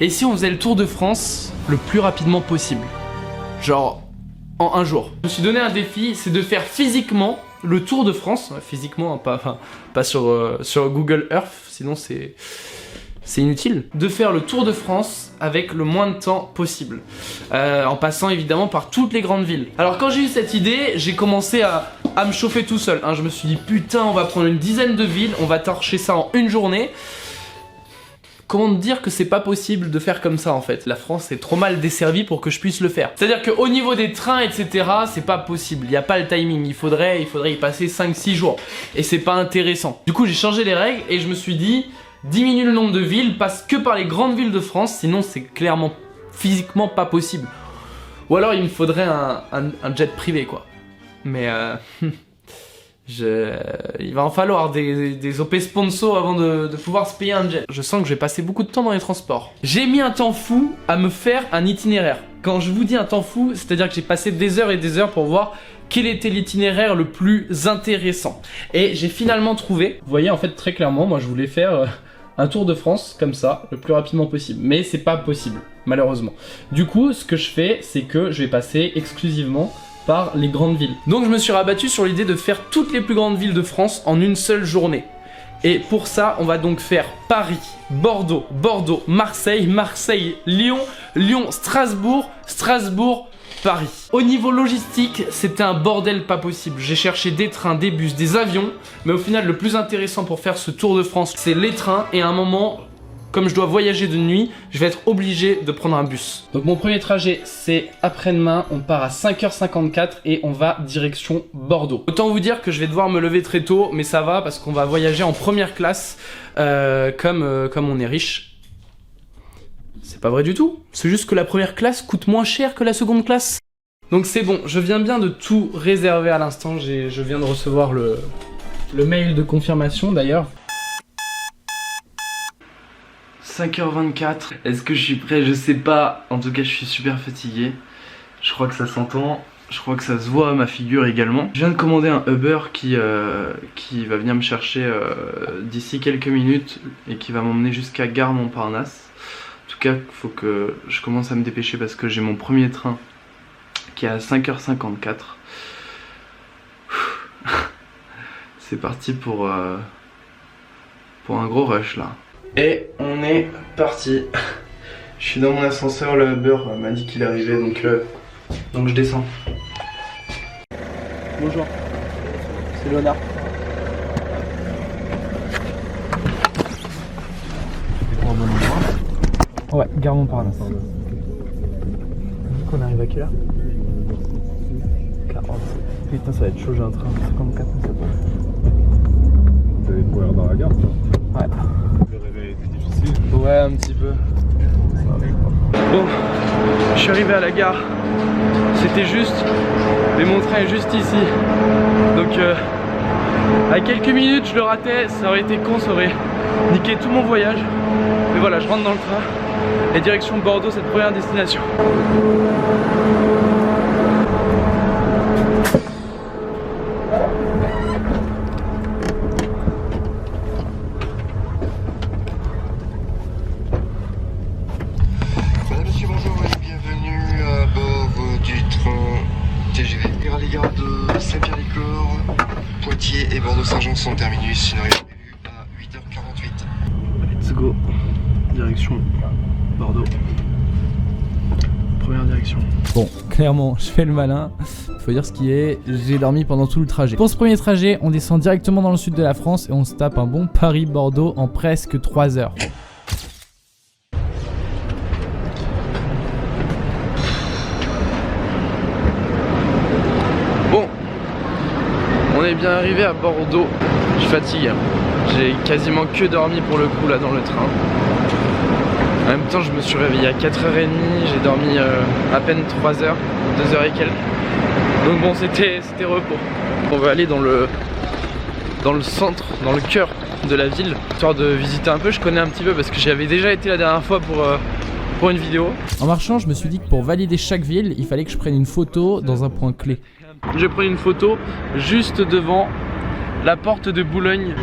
Et si on faisait le tour de France le plus rapidement possible? Genre en un jour. Je me suis donné un défi, c'est de faire physiquement le tour de France. Physiquement, pas sur Google Earth, sinon c'est inutile. De faire le tour de France avec le moins de temps possible. En passant évidemment par toutes les grandes villes. Alors quand j'ai eu cette idée, j'ai commencé à me chauffer tout seul. Je me suis dit putain, on va prendre une dizaine de villes, on va torcher ça en une journée. Comment te dire que c'est pas possible de faire comme ça en fait? La France est trop mal desservie pour que je puisse le faire. C'est-à-dire qu'au niveau des trains, etc., c'est pas possible. Il n'y a pas le timing. Il faudrait y passer 5-6 jours. Et c'est pas intéressant. Du coup, j'ai changé les règles et je me suis dit, diminue le nombre de villes, passe que par les grandes villes de France, sinon c'est clairement physiquement pas possible. Ou alors il me faudrait un jet privé quoi. Mais il va en falloir des OP sponsors avant de pouvoir se payer un jet. Je sens que je vais passer beaucoup de temps dans les transports. J'ai mis un temps fou à me faire un itinéraire. Quand je vous dis un temps fou, c'est-à-dire que j'ai passé des heures et des heures pour voir quel était l'itinéraire le plus intéressant. Et j'ai finalement trouvé. Vous voyez en fait très clairement, moi je voulais faire un tour de France comme ça, le plus rapidement possible. Mais c'est pas possible, malheureusement. Du coup, ce que je fais, c'est que je vais passer exclusivement par les grandes villes. Donc je me suis rabattu sur l'idée de faire toutes les plus grandes villes de France en une seule journée. Et pour ça, on va donc faire Paris, Bordeaux, Marseille, Lyon, Strasbourg, Paris. Au niveau logistique, c'était un bordel pas possible. J'ai cherché des trains, des bus, des avions, mais au final, le plus intéressant pour faire ce tour de France, c'est les trains. Et à un moment, comme je dois voyager de nuit, je vais être obligé de prendre un bus. Donc mon premier trajet, c'est après-demain. On part à 5h54 et on va direction Bordeaux. Autant vous dire que je vais devoir me lever très tôt, mais ça va parce qu'on va voyager en première classe comme on est riche. C'est pas vrai du tout. C'est juste que la première classe coûte moins cher que la seconde classe. Donc c'est bon, je viens bien de tout réserver à l'instant. Je viens de recevoir le mail de confirmation d'ailleurs. 5h24, est-ce que je suis prêt? Je sais pas, en tout cas je suis super fatigué. Je crois que ça s'entend, je crois que ça se voit à ma figure également. Je viens de commander un Uber qui va venir me chercher d'ici quelques minutes et qui va m'emmener jusqu'à Gare Montparnasse. En tout cas, il faut que je commence à me dépêcher parce que j'ai mon premier train qui est à 5h54. C'est parti pour un gros rush là. Et on est parti. Je suis dans mon ascenseur, le Uber m'a dit qu'il arrivait, donc je descends. Bonjour, c'est Léonard. Ouais, Gare Montparnasse. On arrive à quelle heure? 40. Putain, ça va être chaud, j'ai un train de 54. Vous allez courir dans la gare, toi? Ouais. Le réveil était difficile? Ouais, un petit peu. Bon, je suis arrivé à la gare. C'était juste, mais mon train est juste ici. Donc, à quelques minutes, je le ratais. Ça aurait été con, ça aurait niqué tout mon voyage. Mais voilà, je rentre dans le train. Et direction Bordeaux, cette première destination. Madame, monsieur, bonjour et bienvenue à bord du train TGV. Les gares de Saint-Pierre-les-Corps, Poitiers et Bordeaux-Saint-Jean sont terminus. Une arrivée prévue à 8h48. Let's go. Direction Bordeaux. Première direction. Bon, clairement, je fais le malin. Faut dire ce qui est, j'ai dormi pendant tout le trajet. Pour ce premier trajet, on descend directement dans le sud de la France et on se tape un bon Paris-Bordeaux en presque 3 heures. Bon, on est bien arrivé à Bordeaux. Je fatigue. J'ai quasiment que dormi pour le coup là dans le train. En même temps, je me suis réveillé à 4h30, j'ai dormi à peine 3h, 2h et quelques. Donc bon, c'était repos. On va aller dans le centre, dans le cœur de la ville, histoire de visiter un peu. Je connais un petit peu parce que j'y avais déjà été la dernière fois pour une vidéo. En marchant, je me suis dit que pour valider chaque ville, il fallait que je prenne une photo dans un point clé. Je prends une photo juste devant la porte de Boulogne.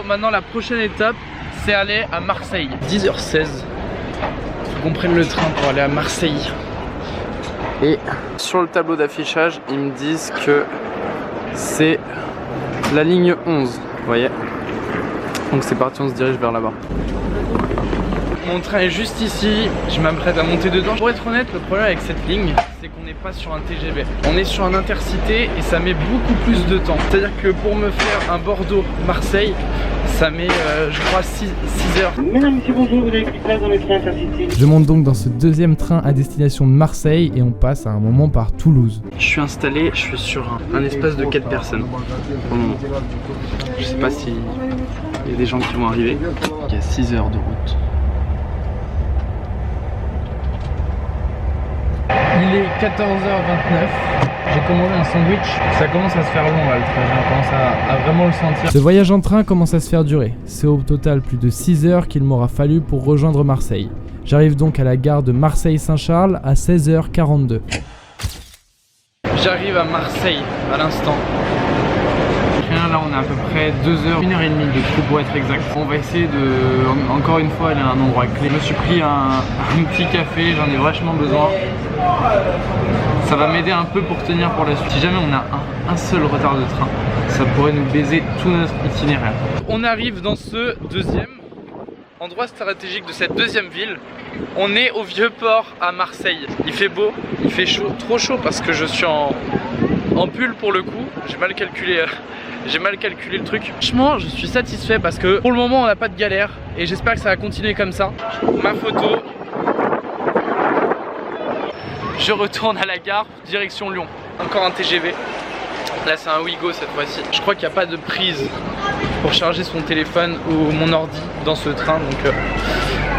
Maintenant, la prochaine étape, c'est aller à Marseille. 10h16, faut qu'on prenne le train pour aller à Marseille. Et sur le tableau d'affichage, ils me disent que c'est la ligne 11, vous voyez. Donc c'est parti, on se dirige vers là-bas. Mon train est juste ici, je m'apprête à monter dedans. Pour être honnête, le problème avec cette ligne, c'est qu'on n'est pas sur un TGV. On est sur un intercité et ça met beaucoup plus de temps. C'est-à-dire que pour me faire un Bordeaux-Marseille, ça met, je crois, 6 heures. Mesdames, Messieurs, bonjour, vous avez pris place dans le train Intercity. Je monte donc dans ce deuxième train à destination de Marseille et on passe à un moment par Toulouse. Je suis installé, je suis sur un espace de 4 personnes. Je sais pas si il y a des gens qui vont arriver. Il y a 6 heures de route. Il est 14h29, j'ai commandé un sandwich, ça commence à se faire long là le trajet, on commence à vraiment le sentir. Ce voyage en train commence à se faire durer, c'est au total plus de 6 heures qu'il m'aura fallu pour rejoindre Marseille. J'arrive donc à la gare de Marseille-Saint-Charles à 16h42. J'arrive à Marseille à l'instant. Là on a à peu près 2 heures, 1h30 de trou pour être exact. On va essayer de, encore une fois, aller à un endroit clé. Je me suis pris un petit café, j'en ai vachement besoin. Ça va m'aider un peu pour tenir pour la suite. Si jamais on a un seul retard de train, ça pourrait nous baiser tout notre itinéraire. On arrive dans ce deuxième endroit stratégique de cette deuxième ville. On est au Vieux-Port à Marseille. Il fait beau, il fait chaud, trop chaud parce que je suis en pull pour le coup. J'ai mal calculé le truc. Franchement, je suis satisfait parce que pour le moment, on n'a pas de galère et j'espère que ça va continuer comme ça. Ma photo. Je retourne à la gare, direction Lyon. Encore un TGV. Là, c'est un Ouigo cette fois-ci. Je crois qu'il n'y a pas de prise pour charger son téléphone ou mon ordi dans ce train, donc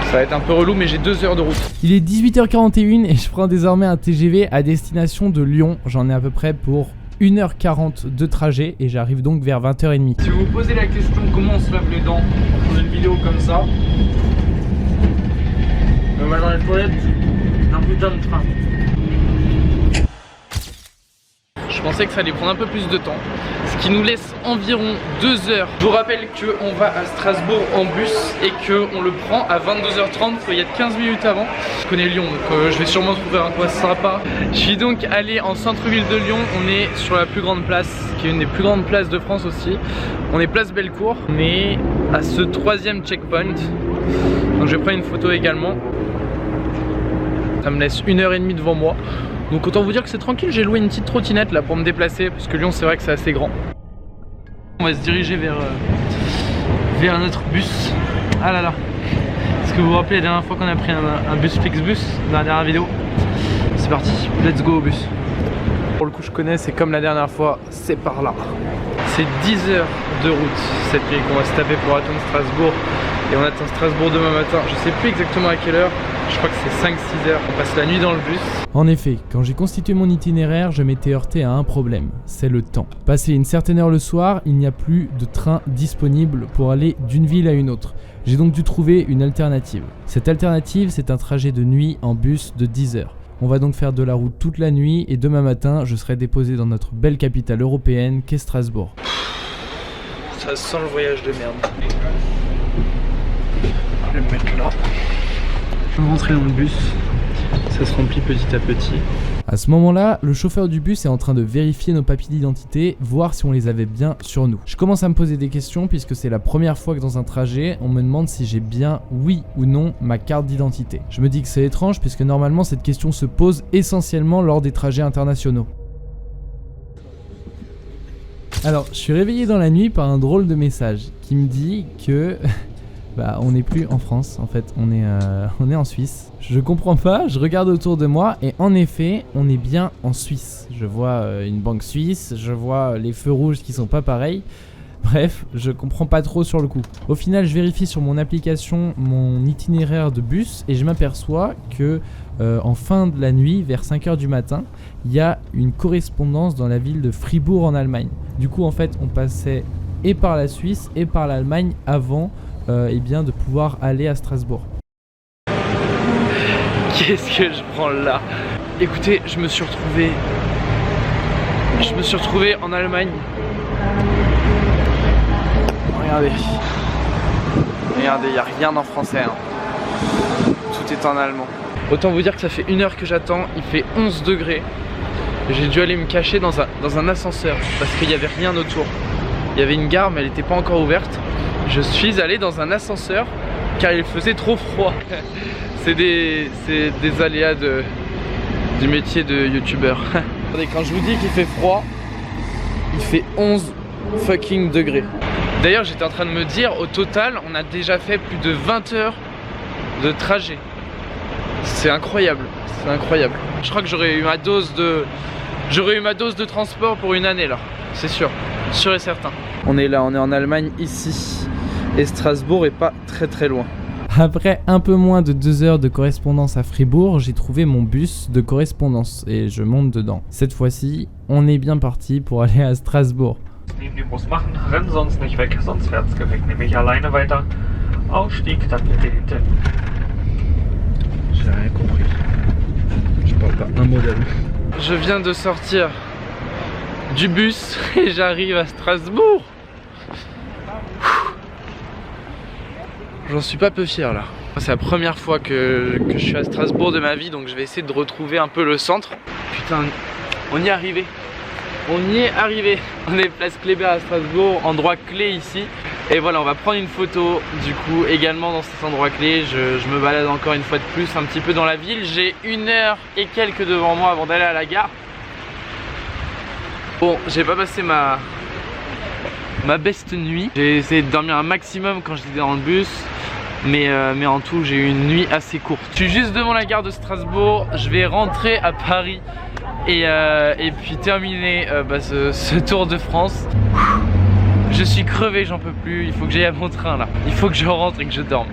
ça va être un peu relou, mais j'ai 2 heures de route. Il est 18h41 et je prends désormais un TGV à destination de Lyon. J'en ai à peu près pour 1h40 de trajet et j'arrive donc vers 20h30. Si vous vous posez la question comment on se lave les dents dans une vidéo comme ça, on va dans les toilettes d'un putain de train. Je pensais que ça allait prendre un peu plus de temps, ce qui nous laisse environ 2 heures. Je vous rappelle qu'on va à Strasbourg en bus et qu'on le prend à 22h30, il y a 15 minutes avant. Je connais Lyon, donc je vais sûrement trouver un coin sympa. Je suis donc allé en centre-ville de Lyon, on est sur la plus grande place, qui est une des plus grandes places de France aussi. On est place Bellecour, on est à ce 3e checkpoint. Donc je vais prendre une photo également. Ça me laisse 1h30 devant moi. Donc autant vous dire que c'est tranquille, j'ai loué une petite trottinette là pour me déplacer parce que Lyon c'est vrai que c'est assez grand. On va se diriger vers notre bus. Ah là là. Est-ce que vous vous rappelez la dernière fois qu'on a pris un bus Flixbus dans la dernière vidéo? C'est parti, let's go au bus. Pour le coup je connais, c'est comme la dernière fois, c'est par là. C'est 10 heures de route cette nuit qu'on va se taper pour attendre Strasbourg. Et on attend Strasbourg demain matin, je sais plus exactement à quelle heure. Je crois que c'est 5-6 heures, on passe la nuit dans le bus. En effet, quand j'ai constitué mon itinéraire, je m'étais heurté à un problème, c'est le temps. Passé une certaine heure le soir, il n'y a plus de train disponible pour aller d'une ville à une autre. J'ai donc dû trouver une alternative. Cette alternative, c'est un trajet de nuit en bus de 10 heures. On va donc faire de la route toute la nuit et demain matin, je serai déposé dans notre belle capitale européenne qu'est Strasbourg. Ça sent le voyage de merde. Je vais me mettre là. Je vais rentrer dans le bus, ça se remplit petit à petit. À ce moment-là, le chauffeur du bus est en train de vérifier nos papiers d'identité, voir si on les avait bien sur nous. Je commence à me poser des questions puisque c'est la première fois que dans un trajet, on me demande si j'ai bien, oui ou non, ma carte d'identité. Je me dis que c'est étrange puisque normalement cette question se pose essentiellement lors des trajets internationaux. Alors, je suis réveillé dans la nuit par un drôle de message qui me dit que... on n'est plus en France, en fait, on est en Suisse. Je comprends pas, je regarde autour de moi et en effet, on est bien en Suisse. Je vois une banque suisse, je vois les feux rouges qui sont pas pareils. Bref, je comprends pas trop sur le coup. Au final, je vérifie sur mon application mon itinéraire de bus et je m'aperçois que en fin de la nuit, vers 5h du matin, il y a une correspondance dans la ville de Fribourg en Allemagne. Du coup, en fait, on passait et par la Suisse et par l'Allemagne avant de pouvoir aller à Strasbourg. Qu'est-ce que je prends là? Écoutez, je me suis retrouvé en Allemagne. Regardez, il n'y a rien en français. Hein. tout est en allemand. Autant vous dire que ça fait 1 heure que j'attends, il fait 11 degrés. J'ai dû aller me cacher dans un ascenseur parce qu'il n'y avait rien autour. Il y avait une gare mais elle n'était pas encore ouverte. Je suis allé dans un ascenseur car il faisait trop froid. C'est des aléas du métier de youtubeur. Regardez, quand je vous dis qu'il fait froid, il fait 11 fucking degrés. D'ailleurs j'étais en train de me dire, au total on a déjà fait plus de 20 heures de trajet. C'est incroyable, c'est incroyable. Je crois que j'aurais eu ma dose de transport pour une année là, c'est sûr et certain. On est là, on est en Allemagne ici, et Strasbourg est pas très loin. Après un peu moins de 2 heures de correspondance à Fribourg, j'ai trouvé mon bus de correspondance et je monte dedans. Cette fois-ci, on est bien parti pour aller à Strasbourg. Neben dem Bus machen, renn sonst nicht weg, sonst werd's Gepäck nämlich alleine weiter. Ausstieg, dann bitte hinten. J'ai rien compris. Je parle pas un mot d'allemand. Je viens de sortir du bus et j'arrive à Strasbourg. J'en suis pas peu fier là. C'est la première fois que je suis à Strasbourg de ma vie, donc je vais essayer de retrouver un peu le centre. Putain, on y est arrivé. On y est arrivé. On est place Kléber à Strasbourg, endroit clé ici. Et voilà, on va prendre une photo du coup également dans cet endroit clé. Je me balade encore une fois de plus un petit peu dans la ville. J'ai 1 heure et quelques devant moi avant d'aller à la gare. Bon, j'ai pas passé ma best nuit. J'ai essayé de dormir un maximum quand j'étais dans le bus. Mais en tout, j'ai eu une nuit assez courte. Je suis juste devant la gare de Strasbourg. Je vais rentrer à Paris et puis terminer ce Tour de France. Je suis crevé, j'en peux plus, il faut que j'aille à mon train là. Il faut que je rentre et que je dorme.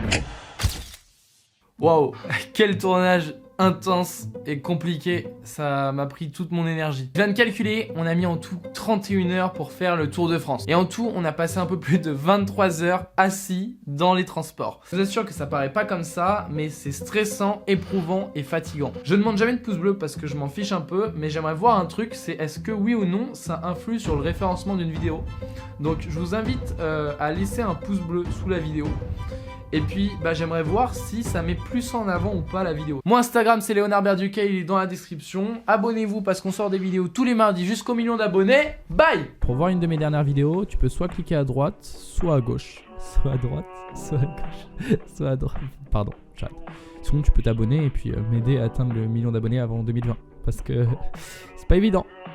Waouh, quel tournage intense et compliqué, ça m'a pris toute mon énergie. Je viens de calculer, on a mis en tout 31 heures pour faire le Tour de France. Et en tout, on a passé un peu plus de 23 heures assis dans les transports. Je vous assure que ça paraît pas comme ça, mais c'est stressant, éprouvant et fatigant. Je ne demande jamais de pouce bleu parce que je m'en fiche un peu, mais j'aimerais voir un truc, c'est est-ce que oui ou non, ça influe sur le référencement d'une vidéo. Donc je vous invite à laisser un pouce bleu sous la vidéo. Et puis j'aimerais voir si ça met plus en avant ou pas la vidéo. Mon Instagram c'est Léonard Berduquet, il est dans la description. Abonnez-vous parce qu'on sort des vidéos tous les mardis jusqu'au 1 million d'abonnés. Bye. Pour voir une de mes dernières vidéos, tu peux soit cliquer à droite, soit à gauche. Soit à droite, soit à gauche, soit à droite. Pardon, j'arrête. Sinon tu peux t'abonner et puis m'aider à atteindre le 1 million d'abonnés avant 2020. Parce que c'est pas évident.